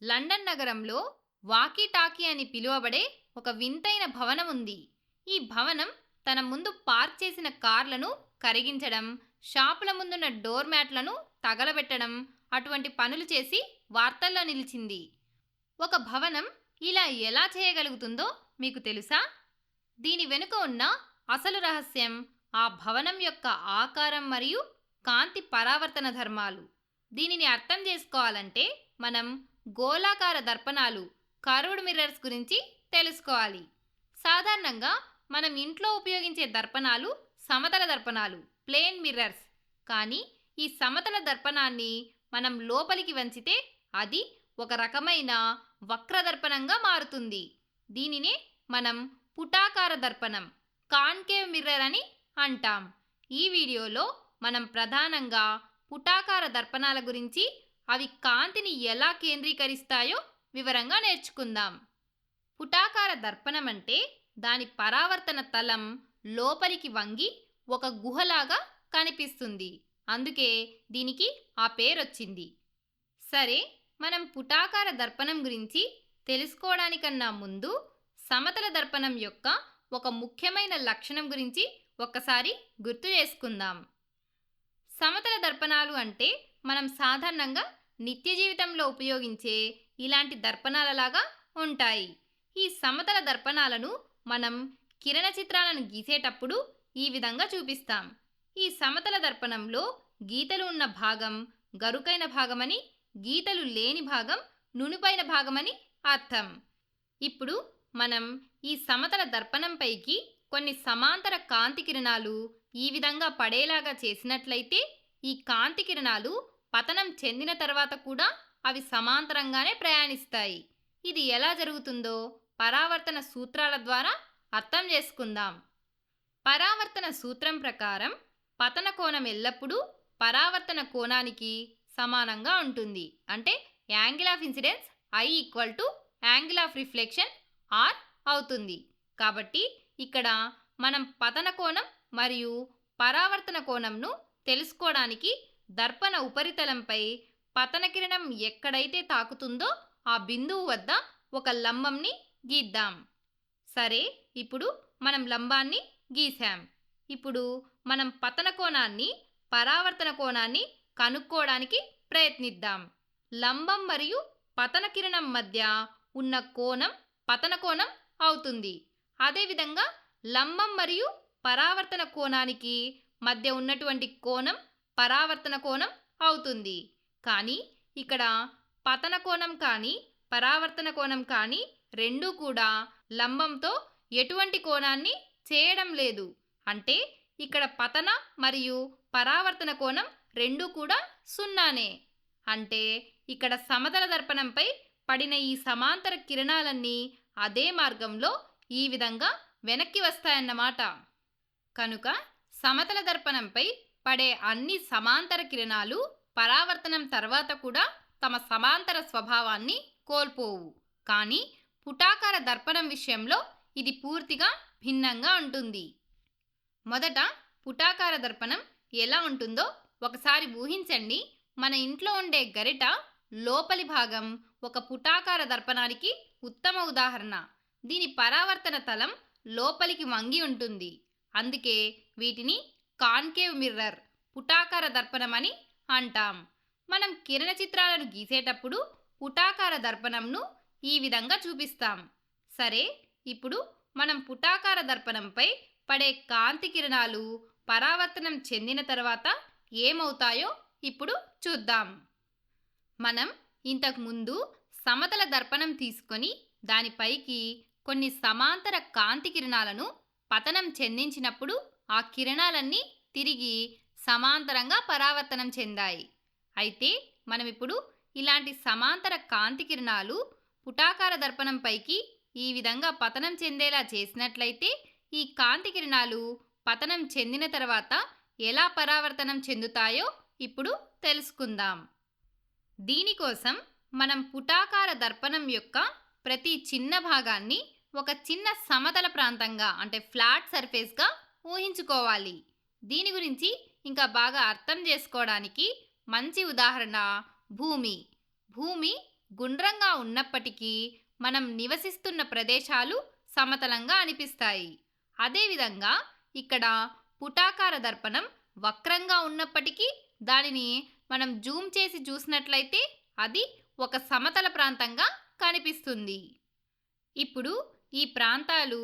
London నగరంలో walkie talkie అని పిలువబడే ఒక వింతైన భవనం ఉంది. ఈ భవనం తన ముందు పార్క్ చేసిన కార్లను కరిగించడం, షాపుల ముందున్న డోర్ మ్యాట్లను తగలబెట్టడం అటువంటి పనులు చేసి వార్తల్లో నిలిచింది. ఒక భవనం ఇలా ఎలా చేయగలుగుతుందో మీకు తెలుసా? దీని వెనుక ఉన్న అసలు రహస్యం ఆ భవనం యొక్క ఆకారం మరియు కాంతి పరావర్తన ధర్మాలు. దీనిని అర్థం చేసుకోవాలంటే మనం గోళాకార దర్పణాలు, కర్వ్డ్ మిర్రర్స్ గురించి తెలుసుకోవాలి. సాధారణంగా మనం ఇంట్లో ఉపయోగించే దర్పణాలు సమతల దర్పణాలు, ప్లేన్ మిర్రర్స్. కానీ ఈ సమతల దర్పణాన్ని మనం లోపలికి వంచితే అది ఒక రకమైన వక్రదర్పణంగా మారుతుంది. దీనినే మనం పుటాకార దర్పణం, కాన్కేవ్ మిర్రర్ అని అంటాం. ఈ వీడియోలో మనం ప్రధానంగా పుటాకార దర్పణాల గురించి, అవి కాంతిని ఎలా కేంద్రీకరిస్తాయో వివరంగా నేర్చుకుందాం. పుటాకార దర్పణం అంటే దాని పరావర్తన తలం లోపలికి వంగి ఒక గుహలాగా కనిపిస్తుంది. అందుకే దీనికి ఆ పేరొచ్చింది. సరే, మనం పుటాకార దర్పణం గురించి తెలుసుకోవడానికన్నా ముందు సమతల దర్పణం యొక్క ఒక ముఖ్యమైన లక్షణం గురించి ఒక్కసారి గుర్తు చేసుకుందాం. సమతల దర్పణాలు అంటే మనం సాధారణంగా నిత్య జీవితంలో ఉపయోగించే ఇలాంటి దర్పణాలలాగా ఉంటాయి. ఈ సమతల దర్పణాలను మనం కిరణ చిత్రాలను గీసేటప్పుడు ఈ విధంగా చూపిస్తాం. ఈ సమతల దర్పణంలో గీతలు ఉన్న భాగం గరుకైన భాగమని, గీతలు లేని భాగం నునుపైన భాగమని అర్థం. ఇప్పుడు మనం ఈ సమతల దర్పణంపైకి కొన్ని సమాంతర కాంతి కిరణాలు ఈ విధంగా పడేలాగా చేసినట్లయితే ఈ కాంతి కిరణాలు పతనం చెందిన తర్వాత కూడా అవి సమాంతరంగానే ప్రయాణిస్తాయి. ఇది ఎలా జరుగుతుందో పరావర్తన సూత్రాల ద్వారా అర్థం చేసుకుందాం. పరావర్తన సూత్రం ప్రకారం పతన కోణం ఎల్లప్పుడూ పరావర్తన కోణానికి సమానంగా ఉంటుంది. అంటే angle of incidence I equal to angle of reflection R అవుతుంది. కాబట్టి ఇక్కడ మనం పతన కోణం మరియు పరావర్తన కోణంను తెలుసుకోవడానికి దర్పణ ఉపరితలంపై పతన కిరణం ఎక్కడైతే తాకుతుందో ఆ బిందువు వద్ద ఒక లంబంని గీద్దాం. సరే, ఇప్పుడు మనం లంబాన్ని గీసాం. ఇప్పుడు మనం పతన కోణాన్ని, పరావర్తన కోణాన్ని కనుక్కోవడానికి ప్రయత్నిద్దాం. లంబం మరియు పతన కిరణం మధ్య ఉన్న కోణం పతన కోణం అవుతుంది. అదేవిధంగా లంబం మరియు పరావర్తన కోణానికి మధ్య ఉన్నటువంటి కోణం పరావర్తన కోణం అవుతుంది. కానీ ఇక్కడ పతన కోణం కానీ పరావర్తన కోణం కానీ రెండూ కూడా లంబంతో ఎటువంటి కోణాన్ని చేయడం లేదు. అంటే ఇక్కడ పతన మరియు పరావర్తన కోణం రెండూ కూడా సున్నానే. అంటే ఇక్కడ సమతల దర్పణంపై పడిన ఈ సమాంతర కిరణాలన్నీ అదే మార్గంలో ఈ విధంగా వెనక్కి వస్తాయన్నమాట. కనుక సమతల దర్పణంపై పడే అన్ని సమాంతర కిరణాలు పరావర్తనం తర్వాత కూడా తమ సమాంతర స్వభావాన్ని కోల్పోవు. కానీ పుటాకార దర్పణం విషయంలో ఇది పూర్తిగా భిన్నంగా ఉంటుంది. మొదట పుటాకార దర్పణం ఎలా ఉంటుందో ఒకసారి ఊహించండి. మన ఇంట్లో ఉండే గరిట లోపలి భాగం ఒక పుటాకార దర్పణానికి ఉత్తమ ఉదాహరణ. దీని పరావర్తన తలం లోపలికి వంగి ఉంటుంది. అందుకే వీటిని కాన్కేవ్ మిర్రర్, పుటాకార దర్పణం అని అంటాం. మనం కిరణ చిత్రాలను గీసేటప్పుడు పుటాకార దర్పణంను ఈ విధంగా చూపిస్తాం. సరే, ఇప్పుడు మనం పుటాకార దర్పణంపై పడే కాంతి కిరణాలు పరావర్తనం చెందిన తర్వాత ఏమవుతాయో ఇప్పుడు చూద్దాం. మనం ఇంతకుముందు సమతల దర్పణం తీసుకొని దానిపైకి కొన్ని సమాంతర కాంతి కిరణాలను పతనం చెందించినప్పుడు ఆ కిరణాలన్నీ తిరిగి సమాంతరంగా పరావర్తనం చెందాయి. అయితే మనం ఇప్పుడు ఇలాంటి సమాంతర కాంతి కిరణాలు పుటాకార దర్పణంపైకి ఈ విధంగా పతనం చెందేలా చేసినట్లయితే ఈ కాంతి కిరణాలు పతనం చెందిన తర్వాత ఎలా పరావర్తనం చెందుతాయో ఇప్పుడు తెలుసుకుందాం. దీనికోసం మనం పుటాకార దర్పణం యొక్క ప్రతి చిన్న భాగాన్ని ఒక చిన్న సమతల ప్రాంతంగా, అంటే ఫ్లాట్ సర్ఫేస్గా ఊహించుకోవాలి. దీని గురించి ఇంకా బాగా అర్థం చేసుకోవడానికి మంచి ఉదాహరణ భూమి. భూమి గుండ్రంగా ఉన్నప్పటికీ మనం నివసిస్తున్న ప్రదేశాలు సమతలంగా అనిపిస్తాయి. అదేవిధంగా ఇక్కడ పుటాకార దర్పణం వక్రంగా ఉన్నప్పటికీ దానిని మనం జూమ్ చేసి చూసినట్లయితే అది ఒక సమతల ప్రాంతంగా కనిపిస్తుంది. ఇప్పుడు ఈ ప్రాంతాలు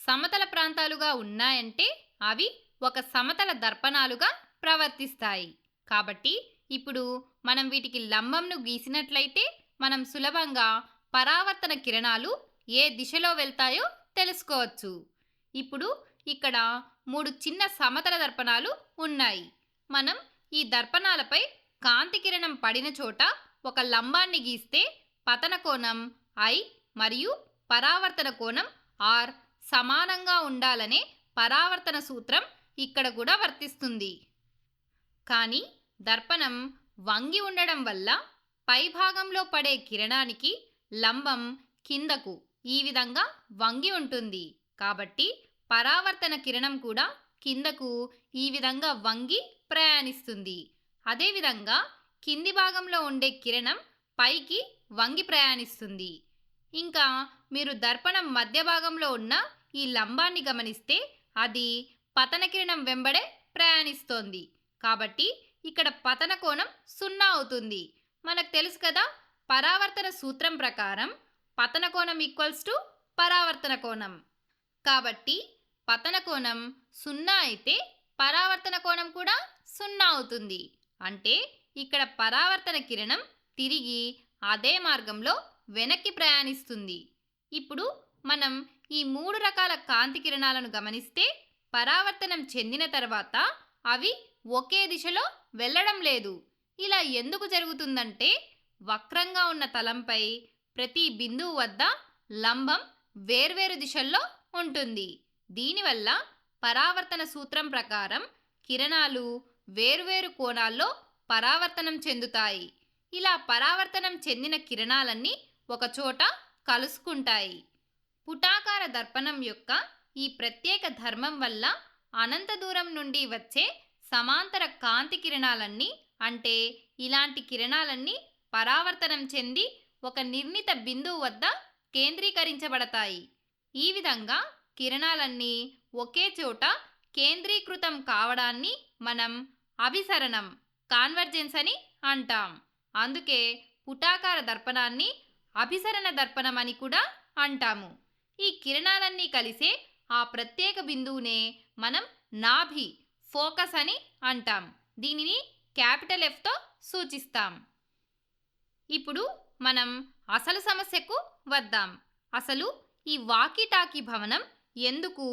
సమతల ప్రాంతాలుగా ఉన్నాయంటే అవి ఒక సమతల దర్పణాలుగా ప్రవర్తిస్తాయి. కాబట్టి ఇప్పుడు మనం వీటికి లంబంను గీసినట్లయితే మనం సులభంగా పరావర్తన కిరణాలు ఏ దిశలో వెళ్తాయో తెలుసుకోవచ్చు. ఇప్పుడు ఇక్కడ 3 చిన్న సమతల దర్పణాలు ఉన్నాయి. మనం ఈ దర్పణాలపై కాంతి కిరణం పడిన చోట ఒక లంబాన్ని గీస్తే పతన కోణం I మరియు పరావర్తన కోణం R సమానంగా ఉండాలనే పరావర్తన సూత్రం ఇక్కడ కూడా వర్తిస్తుంది. కానీ దర్పణం వంగి ఉండడం వల్ల పై భాగంలో పడే కిరణానికి లంబం కిందకు ఈ విధంగా వంగి ఉంటుంది. కాబట్టి పరావర్తన కిరణం కూడా కిందకు ఈ విధంగా వంగి ప్రయాణిస్తుంది. అదేవిధంగా కింది భాగంలో ఉండే కిరణం పైకి వంగి ప్రయాణిస్తుంది. ఇంకా మీరు దర్పణం మధ్య భాగంలో ఉన్న ఈ లంబాన్ని గమనిస్తే అది పతన కిరణం వెంబడే ప్రయాణిస్తోంది. కాబట్టి ఇక్కడ పతన కోణం 0 అవుతుంది. మనకు తెలుసు కదా, పరావర్తన సూత్రం ప్రకారం పతన కోణం ఈక్వల్స్ టు పరావర్తన కోణం. కాబట్టి పతన కోణం 0 అయితే పరావర్తన కోణం కూడా 0 అవుతుంది. అంటే ఇక్కడ పరావర్తన కిరణం తిరిగి అదే మార్గంలో వెనక్కి ప్రయాణిస్తుంది. ఇప్పుడు మనం ఈ 3 రకాల కాంతి కిరణాలను గమనిస్తే పరావర్తనం చెందిన తర్వాత అవి ఒకే దిశలో వెళ్ళడం లేదు. ఇలా ఎందుకు జరుగుతుందంటే వక్రంగా ఉన్న తలంపై ప్రతి బిందువు వద్ద లంబం వేర్వేరు దిశల్లో ఉంటుంది. దీనివల్ల పరావర్తన సూత్రం ప్రకారం కిరణాలు వేర్వేరు కోణాల్లో పరావర్తనం చెందుతాయి. ఇలా పరావర్తనం చెందిన కిరణాలన్నీ ఒకచోట కలుసుకుంటాయి. పుటాకార దర్పణం యొక్క ఈ ప్రత్యేక ధర్మం వల్ల అనంత దూరం నుండి వచ్చే సమాంతర కాంతి కిరణాలన్నీ అంటే ఇలాంటి కిరణాలన్నీ పరావర్తనం చెంది ఒక నిర్ణీత బిందువు వద్ద కేంద్రీకరించబడతాయి. ఈ విధంగా కిరణాలన్నీ ఒకే చోట కేంద్రీకృతం కావడాన్ని మనం అభిసరణం కాన్వర్జెన్స్ అని అంటాం. అందుకే పుటాకార దర్పణాన్ని అభిసరణ దర్పణం అని కూడా అంటాము. ఈ కిరణాలన్నీ కలిసే ఆ ప్రత్యేక బిందువునే మనం నాభి ఫోకస్ అని అంటాం. దీనిని క్యాపిటల్ Fతో సూచిస్తాం. ఇప్పుడు మనం అసలు సమస్యకు వద్దాం. అసలు ఈ వాకీటాకీ భవనం ఎందుకు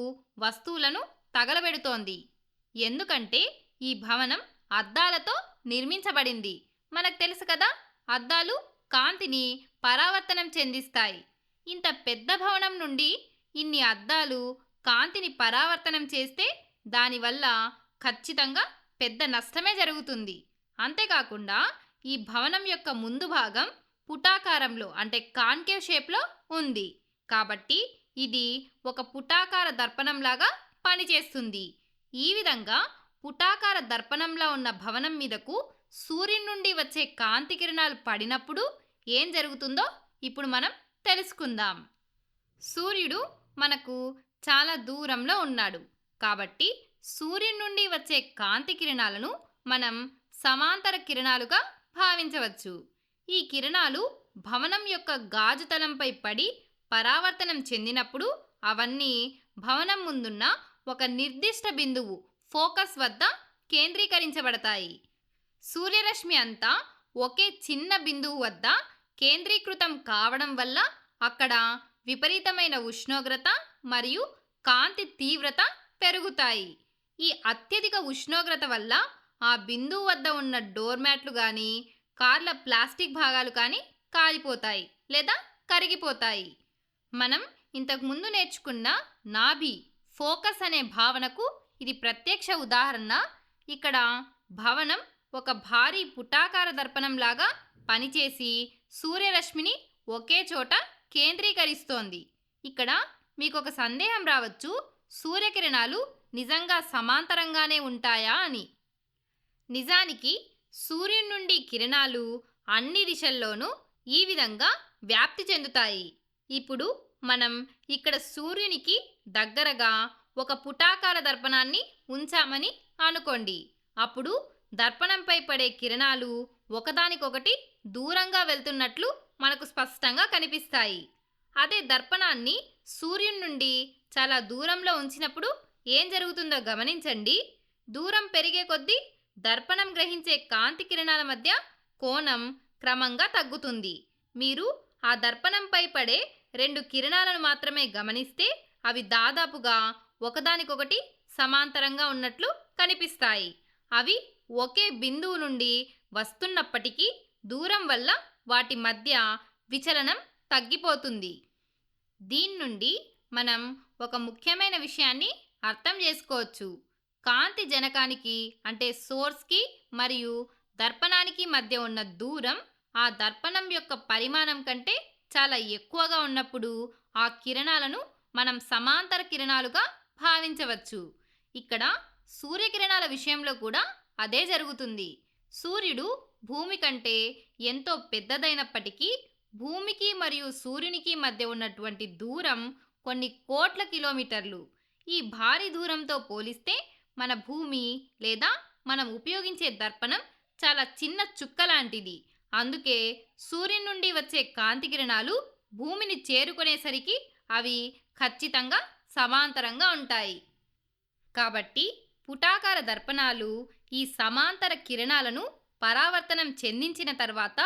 వస్తువులను తగలబెడుతోంది? ఎందుకంటే ఈ భవనం అద్దాలతో నిర్మించబడింది. మనకు తెలుసు కదా, అద్దాలు కాంతిని పరావర్తనం చెందిస్తాయి. ఇంత పెద్ద భవనం నుండి ఇన్ని అద్దాలు కాంతిని పరావర్తనం చేస్తే దానివల్ల ఖచ్చితంగా పెద్ద నష్టమే జరుగుతుంది. అంతేకాకుండా ఈ భవనం యొక్క ముందు భాగం పుటాకారంలో అంటే కాన్కేవ్ షేప్లో ఉంది. కాబట్టి ఇది ఒక పుటాకార దర్పణంలాగా పనిచేస్తుంది. ఈ విధంగా పుటాకార దర్పణంలా ఉన్న భవనం మీదకు సూర్యుని నుండి వచ్చే కాంతి కిరణాలు పడినప్పుడు ఏం జరుగుతుందో ఇప్పుడు మనం తెలుసుకుందాం. సూర్యుడు మనకు చాలా దూరంలో ఉన్నాడు. కాబట్టి సూర్యుని నుండి వచ్చే కాంతి కిరణాలను మనం సమాంతర కిరణాలుగా భావించవచ్చు. ఈ కిరణాలు భవనం యొక్క గాజు తలంపై పడి పరావర్తనం చెందినప్పుడు అవన్నీ భవనం ముందున్న ఒక నిర్దిష్ట బిందువు ఫోకస్ వద్ద కేంద్రీకరించబడతాయి. సూర్యరశ్మి అంతా ఒకే చిన్న బిందువు వద్ద కేంద్రీకృతం కావడం వల్ల అక్కడ విపరీతమైన ఉష్ణోగ్రత మరియు కాంతి తీవ్రత పెరుగుతాయి. ఈ అత్యధిక ఉష్ణోగ్రత వల్ల ఆ బిందువు వద్ద ఉన్న డోర్ మ్యాట్లు కానీ కార్ల ప్లాస్టిక్ భాగాలు కానీ కాలిపోతాయి లేదా కరిగిపోతాయి. మనం ఇంతకుముందు నేర్చుకున్న నాభి ఫోకస్ అనే భావనకు ఇది ప్రత్యక్ష ఉదాహరణ. ఇక్కడ భవనం ఒక భారీ పుటాకార దర్పణంలాగా పనిచేసి సూర్యరశ్మిని ఒకే చోట కేంద్రీకరిస్తోంది. ఇక్కడ మీకు ఒక సందేహం రావచ్చు, సూర్యకిరణాలు నిజంగా సమాంతరంగానే ఉంటాయా అని. నిజానికి సూర్యుని నుండి కిరణాలు అన్ని దిశల్లోనూ ఈ విధంగా వ్యాప్తి చెందుతాయి. ఇప్పుడు మనం ఇక్కడ సూర్యునికి దగ్గరగా ఒక పుటాకార దర్పణాన్ని ఉంచామని అనుకోండి. అప్పుడు దర్పణంపై పడే కిరణాలు ఒకదానికొకటి దూరంగా వెళ్తున్నట్లు మనకు స్పష్టంగా కనిపిస్తాయి. అదే దర్పణాన్ని సూర్యుని నుండి చాలా దూరంలో ఉంచినప్పుడు ఏం జరుగుతుందో గమనించండి. దూరం పెరిగే కొద్దీ దర్పణం గ్రహించే కాంతి కిరణాల మధ్య కోణం క్రమంగా తగ్గుతుంది. మీరు ఆ దర్పణంపై పడే రెండు కిరణాలను మాత్రమే గమనిస్తే అవి దాదాపుగా ఒకదానికొకటి సమాంతరంగా ఉన్నట్లు కనిపిస్తాయి. అవి ఒకే బిందువు నుండి వస్తున్నప్పటికీ దూరం వల్ల వాటి మధ్య విచలనం తగ్గిపోతుంది. దీని నుండి మనం ఒక ముఖ్యమైన విషయాన్ని అర్థం చేసుకోవచ్చు. కాంతి జనకానికి అంటే సోర్స్కి మరియు దర్పణానికి మధ్య ఉన్న దూరం ఆ దర్పణం యొక్క పరిమాణం కంటే చాలా ఎక్కువగా ఉన్నప్పుడు ఆ కిరణాలను మనం సమాంతర కిరణాలుగా భావించవచ్చు. ఇక్కడ సూర్యకిరణాల విషయంలో కూడా అదే జరుగుతుంది. సూర్యుడు భూమి కంటే ఎంతో పెద్దదైనప్పటికీ భూమికి మరియు సూర్యునికి మధ్య ఉన్నటువంటి దూరం కొన్ని కోట్ల కిలోమీటర్లు. ఈ భారీ దూరంతో పోలిస్తే మన భూమి లేదా మనం ఉపయోగించే దర్పణం చాలా చిన్న చుక్క లాంటిది. అందుకే సూర్యుని నుండి వచ్చే కాంతి కిరణాలు భూమిని చేరుకునేసరికి అవి ఖచ్చితంగా సమాంతరంగా ఉంటాయి. కాబట్టి పుటాకార దర్పణాలు ఈ సమాంతర కిరణాలను పరావర్తనం చెందించిన తర్వాత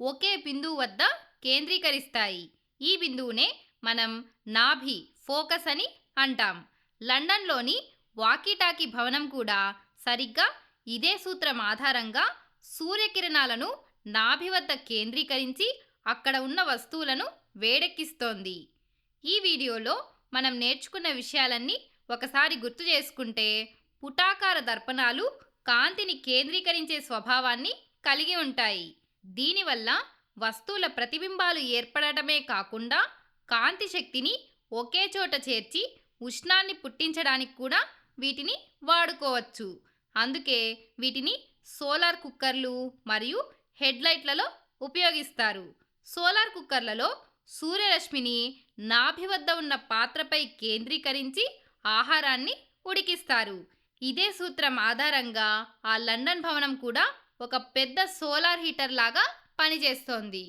ఒకే బిందువు వద్ద కేంద్రీకరిస్తాయి. ఈ బిందువునే మనం నాభి ఫోకస్ అని అంటాం. లండన్లోని వాకీటాకీ భవనం కూడా సరిగ్గా ఇదే సూత్రం ఆధారంగా సూర్యకిరణాలను నాభి వద్ద కేంద్రీకరించి అక్కడ ఉన్న వస్తువులను వేడెక్కిస్తోంది. ఈ వీడియోలో మనం నేర్చుకున్న విషయాలన్నీ ఒకసారి గుర్తు చేసుకుంటే పుటాకార దర్పణాలు కాంతిని కేంద్రీకరించే స్వభావాన్ని కలిగి ఉంటాయి. దీనివల్ల వస్తువుల ప్రతిబింబాలు ఏర్పడటమే కాకుండా కాంతి శక్తిని ఒకే చోట చేర్చి ఉష్ణాన్ని పుట్టించడానికి కూడా వీటిని వాడుకోవచ్చు. అందుకే వీటిని సోలార్ కుక్కర్లు మరియు హెడ్లైట్లలో ఉపయోగిస్తారు. సోలార్ కుక్కర్లలో సూర్యరశ్మిని నాభి వద్ద ఉన్న పాత్రపై కేంద్రీకరించి ఆహారాన్ని ఉడికిస్తారు. ఇదే సూత్రం ఆధారంగా ఆ లండన్ భవనం కూడా ఒక పెద్ద సోలార్ హీటర్ లాగా పనిచేస్తోంది.